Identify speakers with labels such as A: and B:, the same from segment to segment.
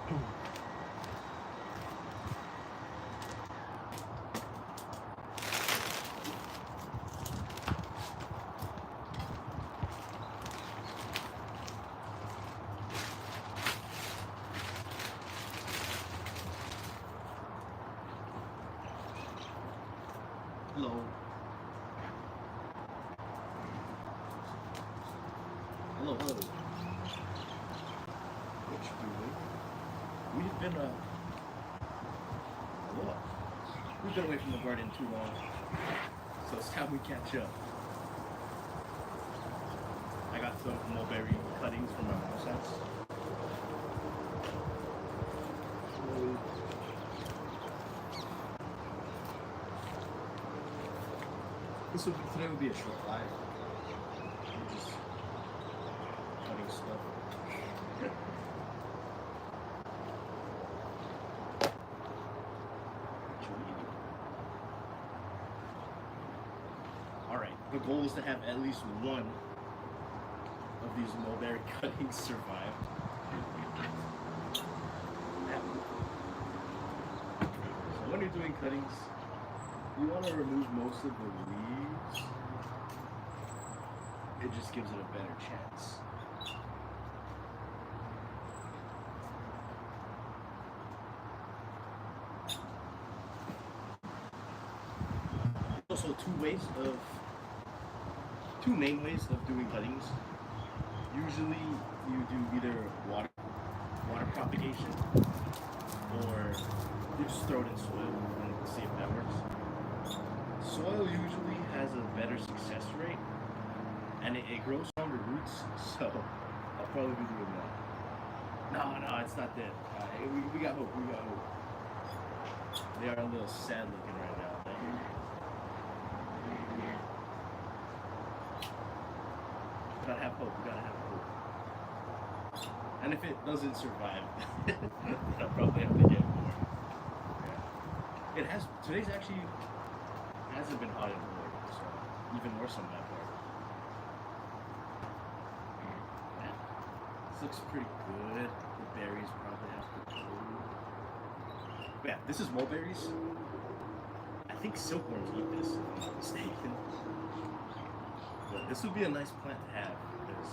A: Hello. Hello, hello. What you doing? We've been away from the garden too long, so it's time we catch up. I got some mulberry cuttings from my mom's house. Today will be a short live. We're just cutting stuff. Alright, the goal is to have at least one of these mulberry cuttings survive. So when you're doing cuttings, you want to remove most of the leaves. It just gives it a better chance. Also two main ways of doing cuttings. Usually you do either water propagation, or you just throw it in soil and see if that works. Soil usually has a better success rate, and it grows stronger roots, so I'll probably be doing that. No, it's not dead. We got hope, They are a little sad looking right now. We gotta have hope. And if it doesn't survive, then I'll probably have to get more. Yeah. It has, today's actually hasn't been hot anymore, so even worse on that part. Yeah. This looks pretty good. The berries probably have to go. But yeah, this is mulberries. I think silkworms eat this, if I'm not mistaken. But this would be a nice plant to have, because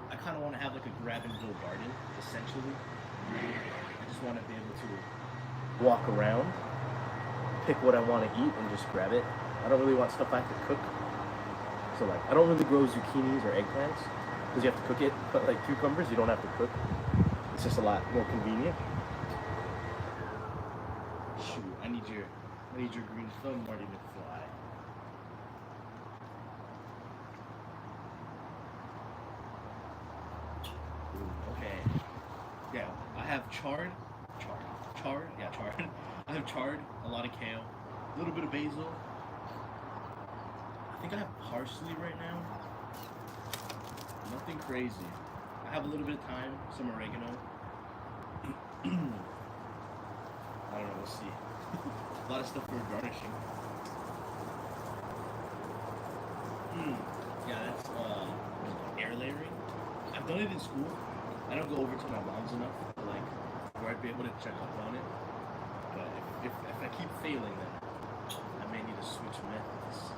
A: I kind of want to have like a grab-and-go garden, essentially. I just want to be able to walk around, pick what I want to eat, and just grab it. I don't really want stuff I have to cook. So like, I don't really grow zucchinis or eggplants, because you have to cook it. But like cucumbers, you don't have to cook. It's just a lot more convenient. Shoot, I need your green thumb, Marty McFly. Okay. Yeah, I have chard. I have chard, a lot of kale, a little bit of basil. I think I have parsley right now. Nothing crazy. I have a little bit of thyme, some oregano. I don't know, we'll see. A lot of stuff for garnishing. Yeah, that's air layering. I've done it in school. I don't go over to my mom's enough, like, where I'd be able to check up on it. But if I keep failing, then I may need to switch methods.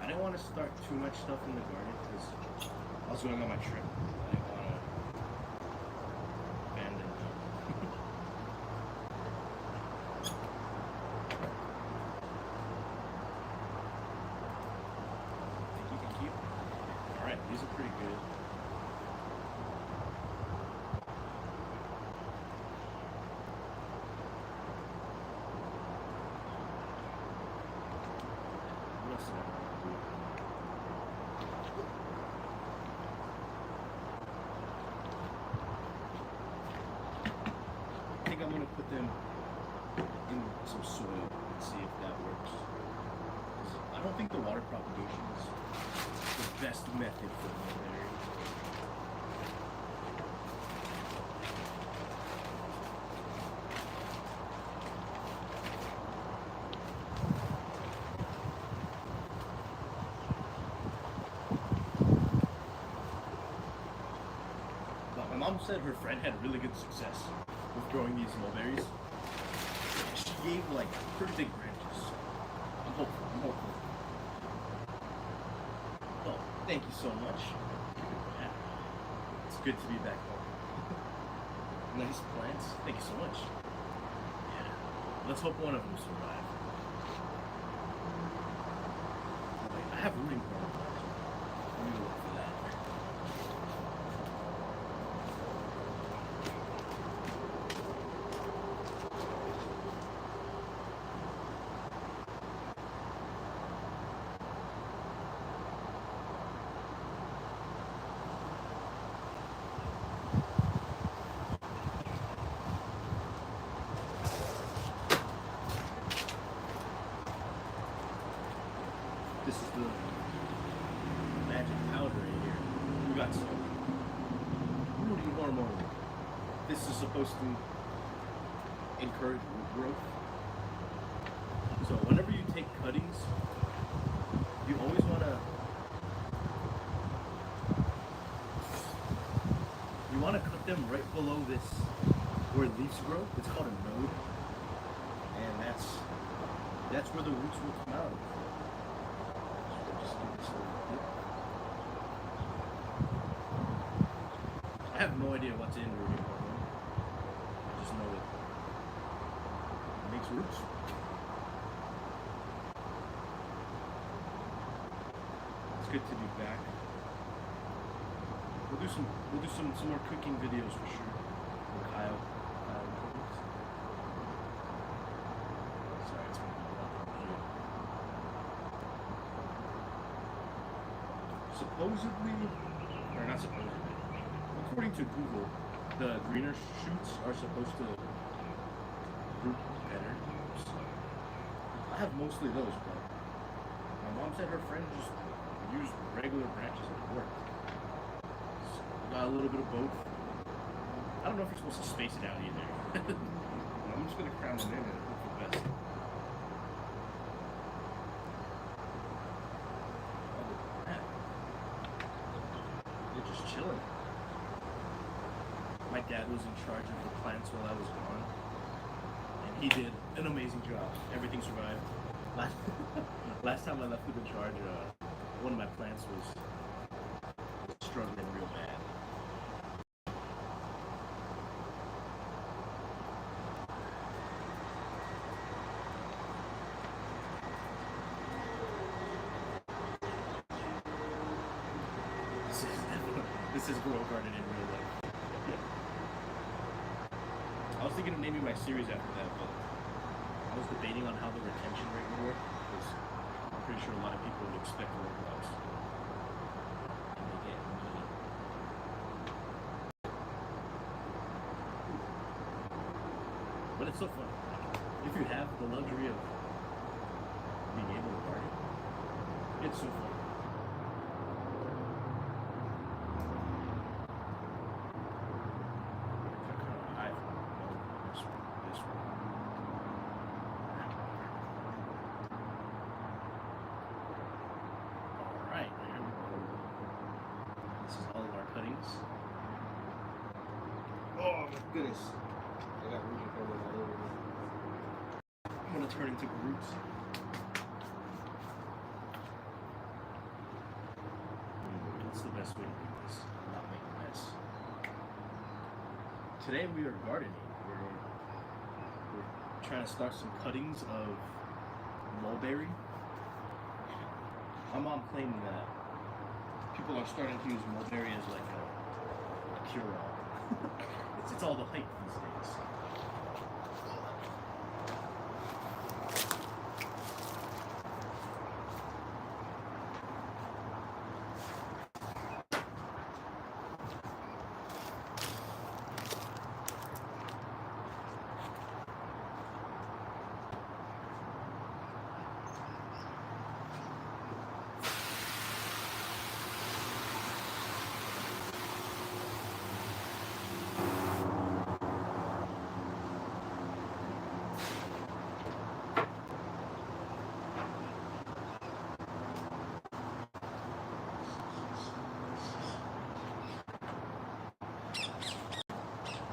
A: I didn't want to start too much stuff in the garden because I was going on my trip. I didn't want to abandon them. Think you can keep? Alright, these are pretty good. What else do I want to do? I think I'm going to put them in some soil and see if that works. 'Cause I don't think the water propagation is the best method for mulberry. mom said her friend had really good success with growing these mulberries. She gave like pretty big branches. I'm hopeful. I'm hopeful. Oh, thank you so much. Yeah, it's good to be back home. Nice plants. Thank you so much. Yeah. Let's hope one of them survive. Wait, I have rooting problems. Let me look for that. This is the magic powder right here. We got some rooting hormone. This is supposed to encourage root growth. So whenever you take cuttings, you always want to cut them right below this where leaves grow. It's called a node, and that's where the roots will come out of. I have no idea what's in rooting hormone. I just know it makes roots. It's good to be back. We'll do some more cooking videos for sure. With Kyle. Sorry, it's gonna be here. Supposedly, or not supposedly, according to Google, the greener shoots are supposed to root better. So, I have mostly those, but my mom said her friend just used regular branches and it worked. So, I got a little bit of both. I don't know if you're supposed to space it out either. I'm just gonna crown them in and hope for the best. They're just chilling. My dad was in charge of the plants while I was gone, and he did an amazing job. Everything survived. Last time I left him in charge, one of my plants was struggling real bad. This is Grow Garden in real life. I was thinking of naming my series after that, but I was debating on how the retention rate would work, because I'm pretty sure a lot of people would expect workouts. And they get money. But it's so fun. If you have the luxury of being able to garden, it's so fun. Oh my goodness. I got rooting hormone all over me. I'm gonna turn into Groot. What's the best way to do this? Not make a mess. Today we are gardening. We're trying to start some cuttings of mulberry. My mom claimed that people are starting to use mulberry as like a cure-all. It's all the hype these days.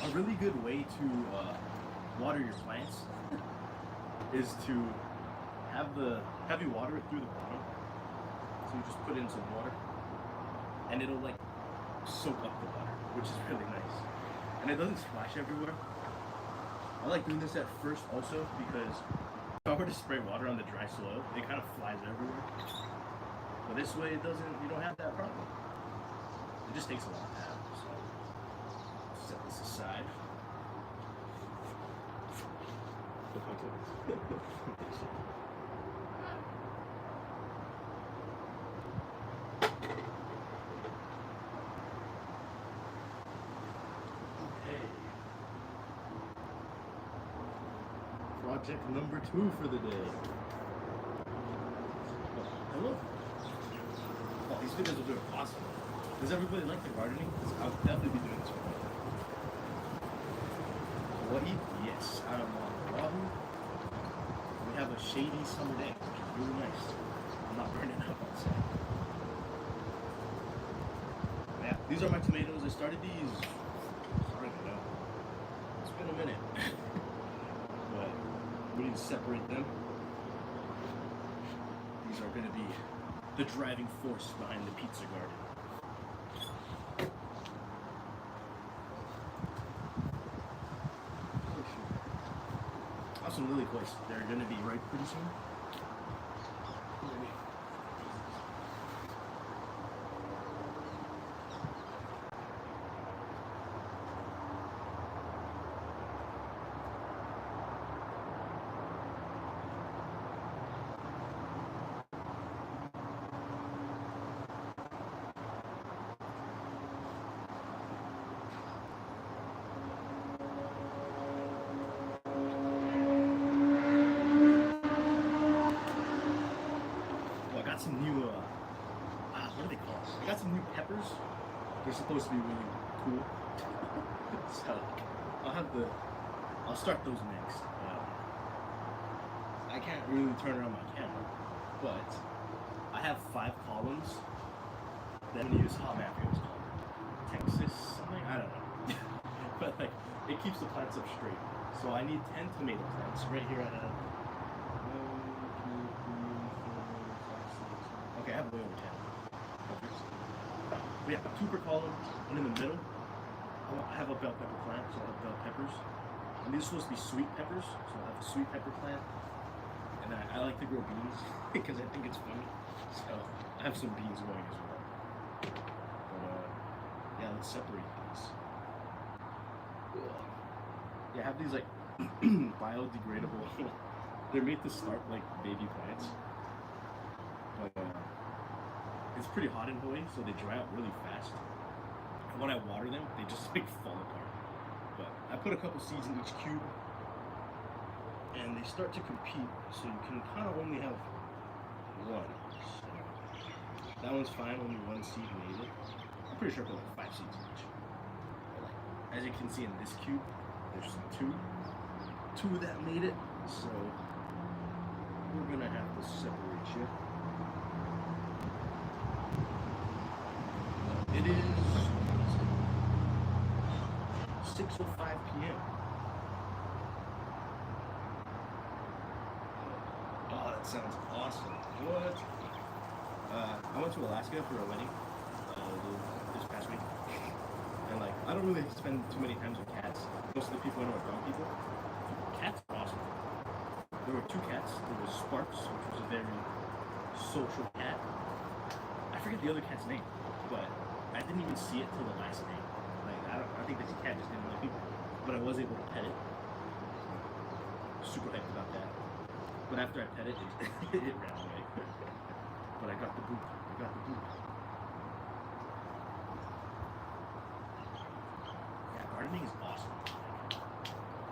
A: a really good way to water your plants is to have you water it through the bottom. So you just put in some water, and it'll like soak up the water, which is really nice. And it doesn't splash everywhere. I like doing this at first also because if I were to spray water on the dry soil, it kind of flies everywhere. But this way it doesn't, you don't have that problem. It just takes a lot of time, so set this aside. Project number 2 for the day. Hello. Oh, these videos are doing awesome. Does everybody like the gardening? I'll definitely be doing this one. Hawaii? Yes, out of Oahu. We have a shady summer day, which is really nice. I'm not burning up outside. Yeah, these are my tomatoes. I started these, sorry to know. It's been a minute. But we need to separate them. These are going to be the driving force behind the pizza garden. I have some lily quoits. They're going to be ripe pretty soon. Some new, what are they called? I got some new peppers. They're supposed to be really cool. So, I'll start those next. I can't really turn around my camera, but I have 5 columns that I'm gonna use hot map here. Texas something? I don't know. But like, it keeps the plants up straight. So I need 10 tomato plants. Right here I have I have way over 10. But yeah, 2 per column, and in the middle, I have a bell pepper plant, so I'll have bell peppers. And these are supposed to be sweet peppers, so I'll have a sweet pepper plant. And I like to grow beans because I think it's funny. So I have some beans going as well. But yeah, let's separate these. Yeah, I have these like biodegradable. They're made to start like baby plants. But it's pretty hot in Hawaii, so they dry out really fast. And when I water them, they just like fall apart. But I put a couple seeds in each cube, and they start to compete, so you can kind of only have one. So that one's fine, only 1 seed made it. I'm pretty sure I put like 5 seeds in each. But like, as you can see in this cube, there's 2 that made it, so we're gonna have to separate you. It is 6:05 p.m. Oh, that sounds awesome. What? I went to Alaska for a wedding this past week. And like, I don't really spend too many times with cats. Most of the people I know are dog people. Cats are awesome. There were 2 cats. There was Sparks, which was a very social cat. I forget the other cat's name, but I didn't even see it till the last day. Like, I think this cat just didn't like me, but I was able to pet it. Super hyped about that. But after I pet it, it ran away. But I got the boot. Yeah, gardening is awesome.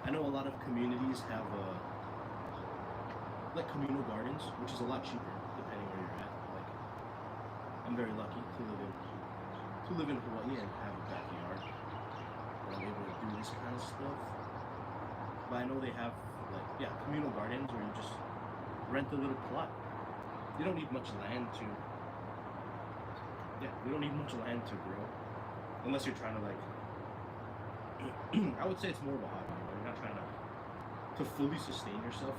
A: I know a lot of communities have like communal gardens, which is a lot cheaper depending where you're at. Like, I'm very lucky to live in Hawaii and have a backyard where I'm able to do this kind of stuff. But I know they have like, yeah, communal gardens where you just rent a little plot. You don't need much land to grow, unless you're trying to like I would say it's more of a hobby. You're not trying to fully sustain yourself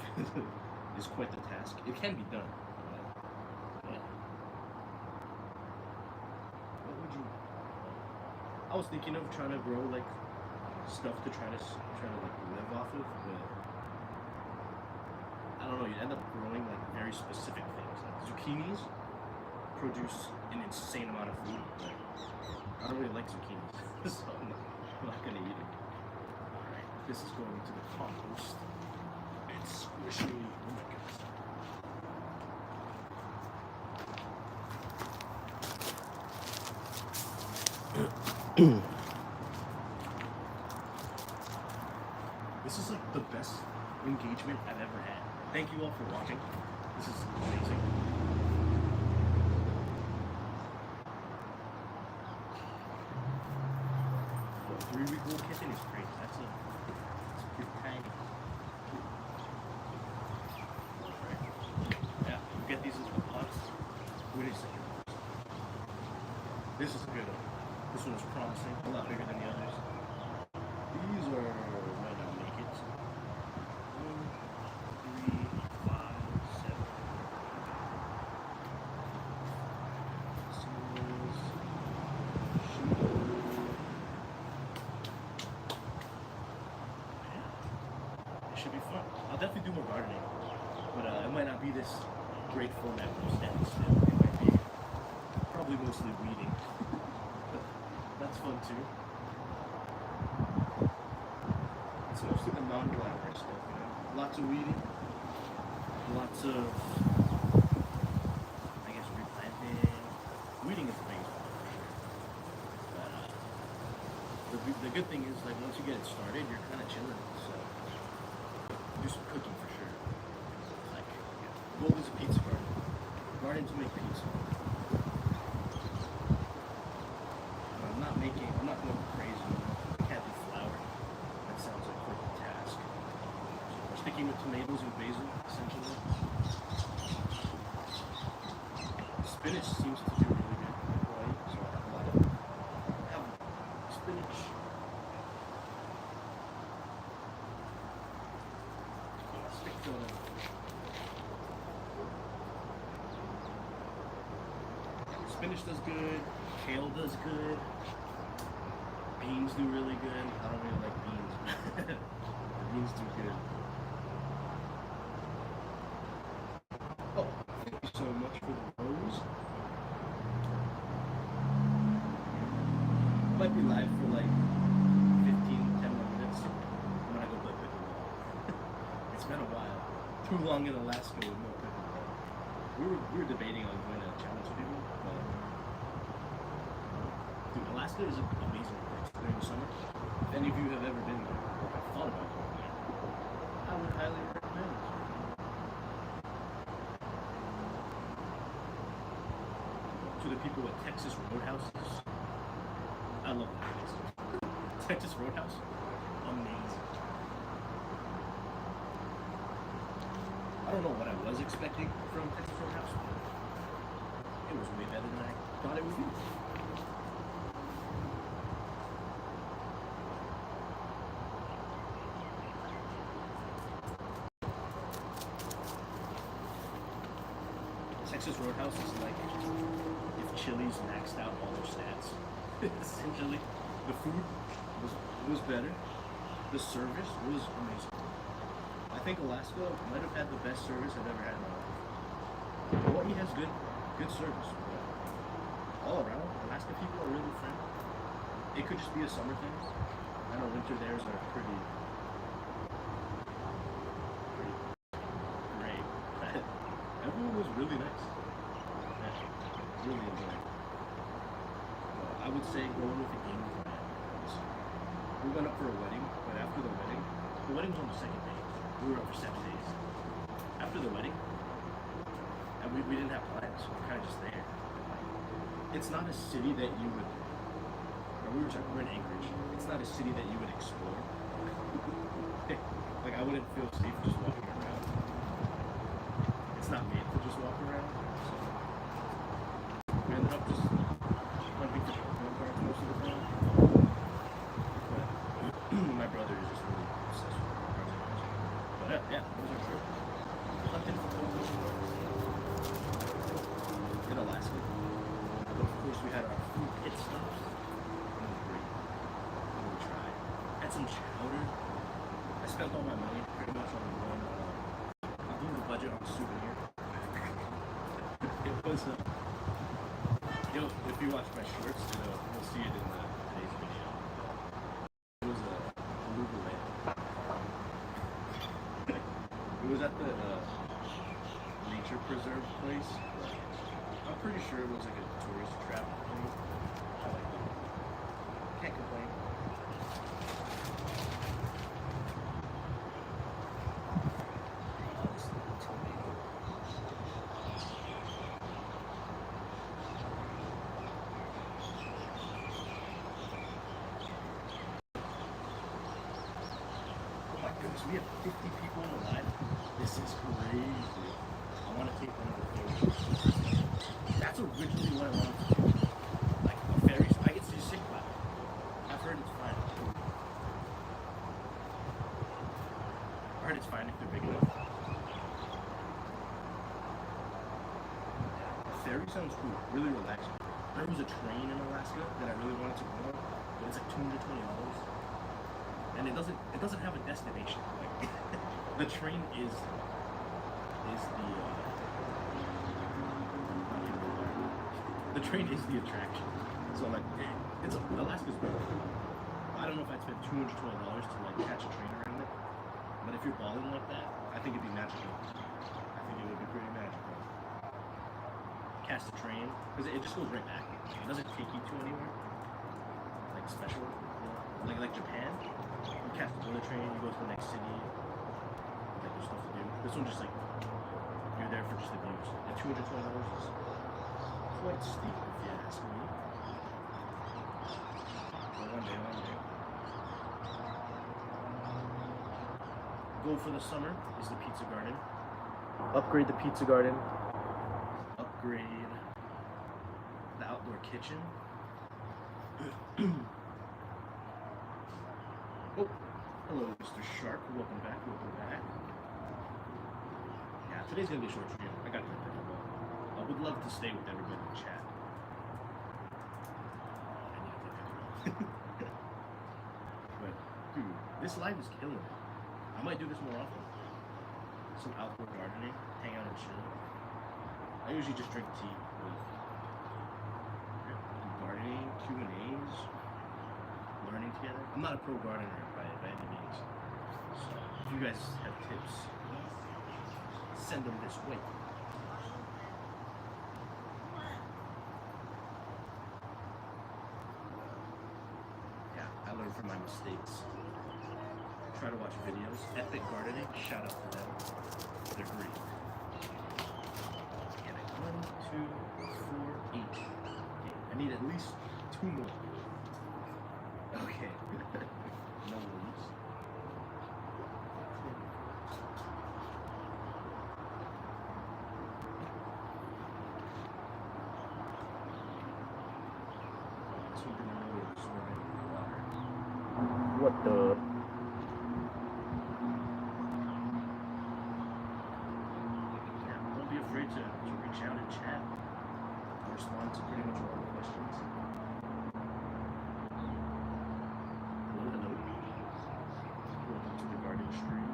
A: is quite the task. It can be done. But, yeah. What would you? I was thinking of trying to grow like stuff to try to like live off of, but I don't know. You end up growing like very specific things. Like zucchinis produce an insane amount of food. But I don't really like zucchinis, so I'm not gonna eat it. Alright, this is going into the compost. It's squishy. Oh my goodness. This is like the best engagement I've ever had. Thank you all for watching. This is amazing. A 3-week-old kitten is crazy. That's pretty tiny. Yeah, you get these as pots. Wait a second. This is a good one. This one is promising. A lot bigger than the others. These are might not make it. 1, 3, 5, 7. It should be fun. I'll definitely do more gardening, but it might not be this great format where I'm standing still. It might be probably mostly weeding. But that's fun too. It's mostly the non-glamorous stuff, you know. Lots of weeding, lots of, I guess, replanting. Weeding is the biggest one for sure. But the good thing is, like, once you get it started, you're kind of chilling. So do some cooking for sure. Like, yeah. Goal is a pizza garden. Garden to make pizza. I'm not going crazy. I can't do flour. That sounds like quite a task. So we're sticking with tomatoes and basil, essentially. Spinach seems to do really good. Right? So I have a lot of spinach. Spinach does good, kale does good, beans do really good. I don't really like beans, but the beans do good. Oh, thank you so much for the rose. Might be live for like 10 more minutes. I'm gonna go play pickleball. It's been a while. Too long in Alaska with no pickleball. We were debating on going to challenge people, but dude, Alaska is an amazing place during the summer. If any of you have ever been there or have thought about going there, I would highly recommend it. To the people at Texas Roadhouses, I love that place. Texas Roadhouse, amazing. I don't know what I was expecting from Texas Roadhouse, but it was way better than I thought it would be. Texas Roadhouse is like if Chili's maxed out all their stats. Essentially, the food was better. The service was amazing. I think Alaska might have had the best service I've ever had in my life. Hawaii has good service. But all around, Alaska people are really friendly. It could just be a summer thing. I know winter theirs are pretty great. Everyone was really nice. Yeah, really enjoyed it. I would say going with the game plan. We went up for a wedding, but after the wedding was on the second day. We were up for 7 days. After the wedding, and we didn't have plans, so we were kind of just there. It's not a city that you would, we're in Anchorage. It's not a city that you would explore. Like, I wouldn't feel safe just walking around. It's not made to just walk around. So we ended up just hunting for Pokemon cards most of the time. But my brother is just really obsessed with gardening. But yeah, those are true. Hunting for cocoa in Alaska. But of course, we had our food pit stops. It was great. We tried. Had some chowder. I spent all my money pretty much on one. I blew the budget on a souvenir. It was if you watch my shorts, you'll see it in today's video. It was a mulberry. It was at the nature preserve place. I'm pretty sure it was like a tourist trap thing. I like it. Can't complain. We have 50 people in the line. This is crazy. I want to take one of the ferries. That's originally what I wanted to do. Like a ferry, so I get sick by it. I've heard it's fine. I heard it's fine if they're big enough. A ferry sounds cool, really relaxing. There was a train in Alaska that I really wanted to go on, but it's like $220. And it doesn't have a destination. Like the train is the train is the attraction. So like it's Alaska's better. I don't know if I'd spend $220 to like catch a train around it, but if you're balling like that, I think it'd be magical. I think it would be pretty magical. Catch the train because it just goes right back. It doesn't take you to anywhere like special, you know? Like Japan. You catch the bullet train, you go to the next city, like there's stuff to do. This one just like, you're there for just the views. And $220 is quite steep if you ask me. But one day. Goal for the summer is the pizza garden. Upgrade the pizza garden. Upgrade the outdoor kitchen. Oh, hello, Mr. Shark. Welcome back. Yeah, today's gonna be a short video. I got to pick up. I would love to stay with everybody in chat. But, dude, this life is killing it. I might do this more often. Some outdoor gardening, hang out and chill. I usually just drink tea with gardening, Q&As. Learning together. I'm not a pro gardener by any means. So if you guys have tips, send them this way. Yeah, I learned from my mistakes. Try to watch videos. Epic Gardening, shout out to them. They're great. And 1, 2, 4, 8. Okay, I need at least 2 more. Okay. No worries. What the? Yeah, don't be afraid to reach out and chat. I'll respond to pretty much all the questions. Welcome to the garden stream.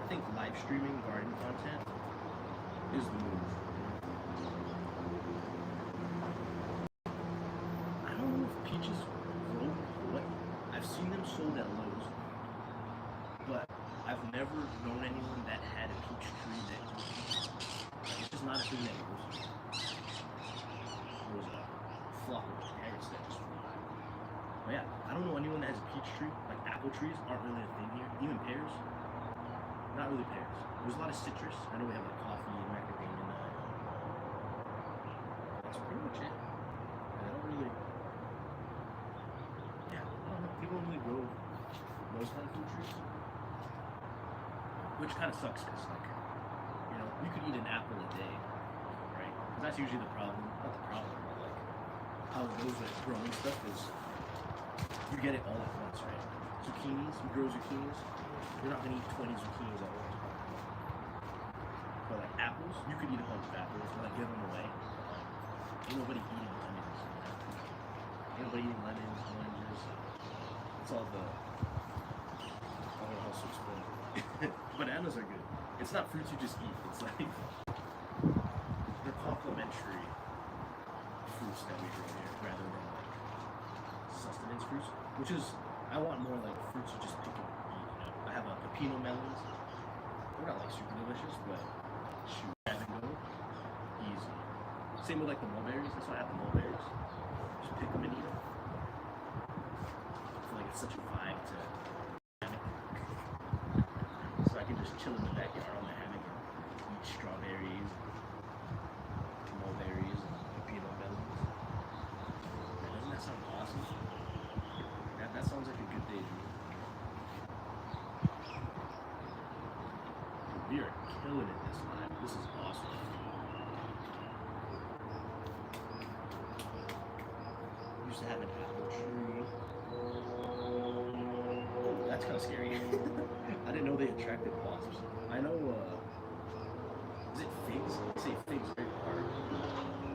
A: I think live streaming garden content is the move. I don't know if peaches grow what. I've seen them sold at Lowe's, but I've never known anyone that had a peach tree that grew. It's just not a thing that grows. There was a flock of parrots that just flew by. But yeah, I don't know anyone that has a peach tree. Like apple trees aren't really a thing here. Even pears. Not really pears. There's a lot of citrus. I know we have like coffee and macadamia nut. That's pretty much it. grow those kind of fruit trees, which kind of sucks because, like, you know, you could eat an apple a day, right? Because that's usually the problem. Not the problem, but like how it goes with growing stuff is you get it all at once, right? Zucchinis, you grow zucchinis, you're not gonna eat 20 zucchinis at once. But like apples, you could eat a bunch of apples, or like give them away. Ain't nobody eating lemons. Ain't nobody eating lemons, oranges. It's all the, I don't know how to explain it. Bananas are good. It's not fruits you just eat. It's like they're complementary fruits that we grow here, rather than like sustenance fruits. Which is, I want more like fruits you just pick and eat. You know, I have a pepino melons. They're not like super delicious, but shoot, grab and go, easy. Same with like the mulberries. That's why I have the mulberries. Just pick them and eat them. I feel like it's such a vibe to hammock. So I can just chill in the backyard on the hammock and eat strawberries, mulberries, and pepino melons. Man, doesn't that sound awesome? That sounds like a good day to me. We are killing it this time. This is awesome. Used to have an apple tree. Oh, that's kind of scary. I didn't know they attracted wasps. I know, is it figs? They say figs very hard.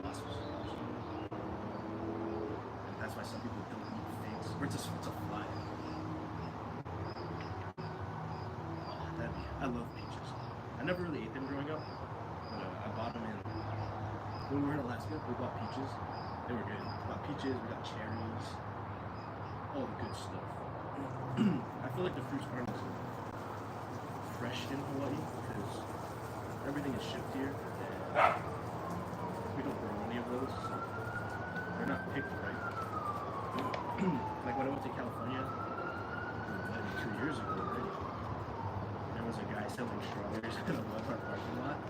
A: Wasps. And that's why some people don't eat figs. Or it's a fly. Oh, I love peaches. I never really ate them growing up, but I bought them when we were in Alaska. We bought peaches. They were good. We got peaches, we got cherries, all the good stuff. I feel like the fruits aren't as fresh in Hawaii because everything is shipped here, and we don't grow any of those, so they're not picked right. Like when I went to California, maybe 2 years ago already, there was a guy selling strawberries in the Walmart parking lot.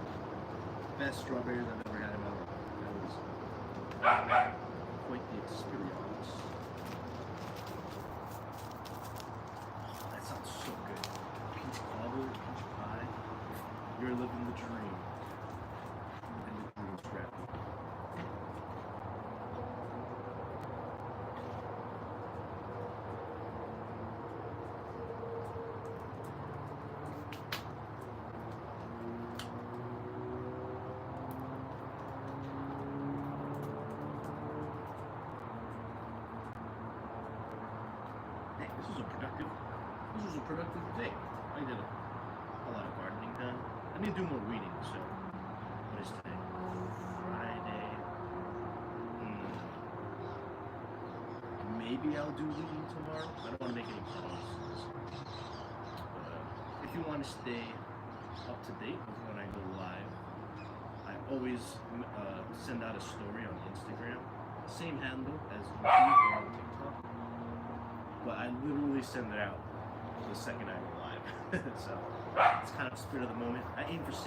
A: Best strawberries I've ever had in my life. That was quite the experience. Oh, that sounds so good. Peach cobbler, peach pie. You're living the dream. And the green scrap. This was a productive day. I did a lot of gardening done. I need to do more weeding, so what is today? Friday. Maybe I'll do weeding tomorrow. I don't want to make any promises. If you want to stay up to date with when I go live, I always send out a story on Instagram. Same handle as YouTube or on TikTok. But I literally send it out the second I go live. So it's kind of spirit of the moment. I aim for 6,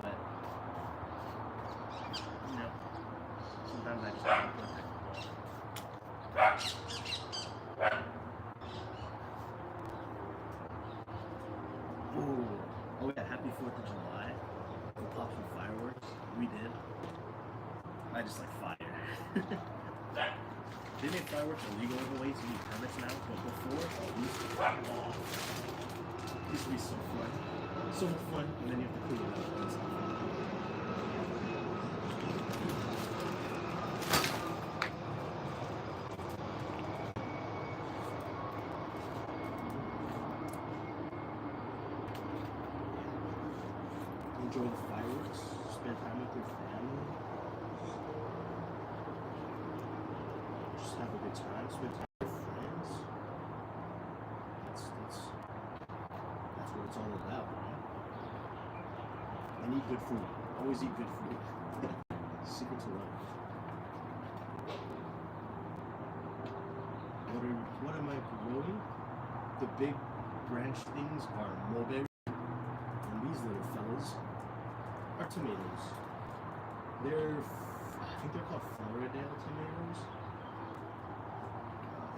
A: but you know, sometimes I just don't put it. Oh yeah, happy 4th of July. We'll pop some fireworks. We did. I just like fire. They made fireworks illegal in Hawaii, so you need permits now, but before, it used to be so fun. So much fun, and then you have to clean it up. It's not fun. Enjoy the fireworks, spend time with your family. Just have a good time, spend time with friends. That's what it's all about, right? And eat good food. Always eat good food. Secret to life. What am I growing? The big branch things are mulberry, and these little fellas are tomatoes. I think they're called Floridale tomatoes.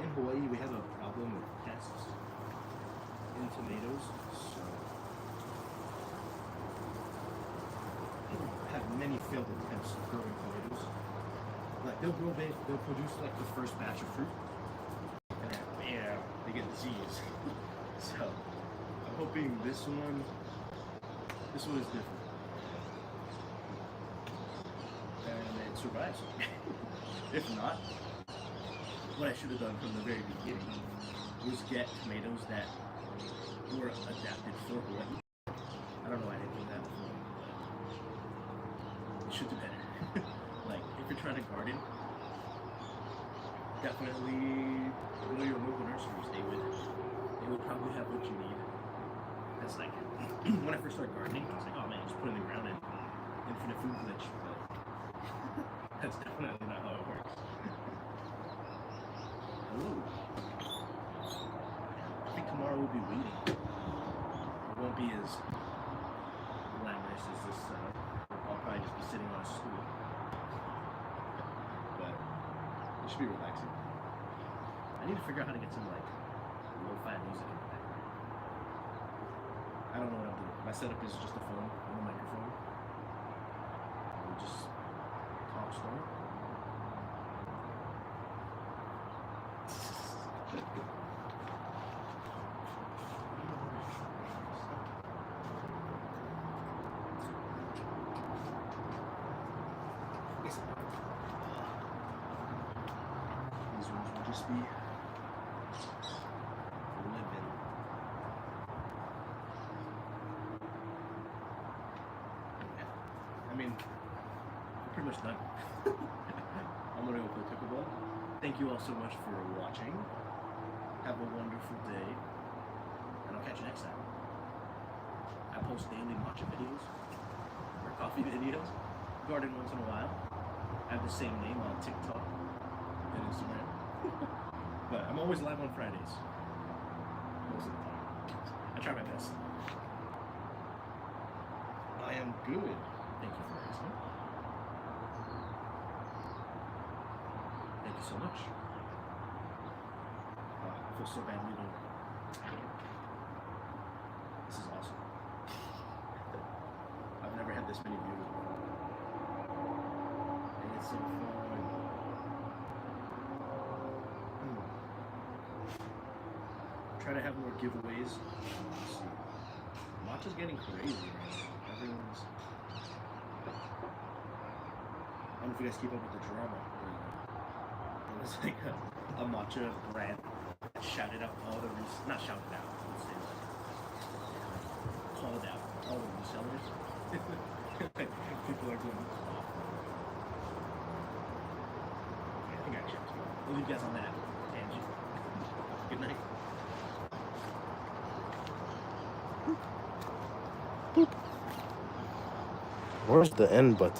A: in Hawaii we have a problem with pests in tomatoes, so I've had many failed attempts of growing tomatoes. Like they'll produce like the first batch of fruit, and then bam, they get disease. So I'm hoping this one is different, and it survives. If not, what I should have done from the very beginning was get tomatoes that were adapted for Hawaii. I don't know why I didn't do that before, but it should do better. Like, if you're trying to garden, definitely go to your local nurseries. They would probably have what you need. That's like, when I first started gardening, I was like, oh man, just put it in the ground and infinite food glitch. But that's definitely not how it works. Ooh. I think tomorrow will be waiting. It won't be as glamorous as this setup. I'll probably just be sitting on a stool. But it should be relaxing. I need to figure out how to get some like lo-fi music in the background. I don't know what I'm doing. My setup is just a phone and a microphone. We just talk story. These ones will just be living. I mean, we're pretty much done. I'm gonna go play pickleball. Thank you all so much for watching. Have a wonderful day, and I'll catch you next time. I post daily matcha videos, or coffee videos, garden once in a while. I have the same name on TikTok and Instagram. But I'm always live on Fridays. Most of the time. I try my best. I am good. Thank you for asking. Thank you so much. I feel so bad leaving. This is awesome. I've never had this many views before. And it's so fun. Try to have more giveaways. Let's see. Matcha's getting crazy right now. Everyone's. I don't know if you guys keep up with the drama. It was like a matcha brand that shouted out all the not shouted out, let's say like called out all the resellers. People are going off. I think I checked. I'll leave you guys on that tangent. Good night.
B: Where's the end button?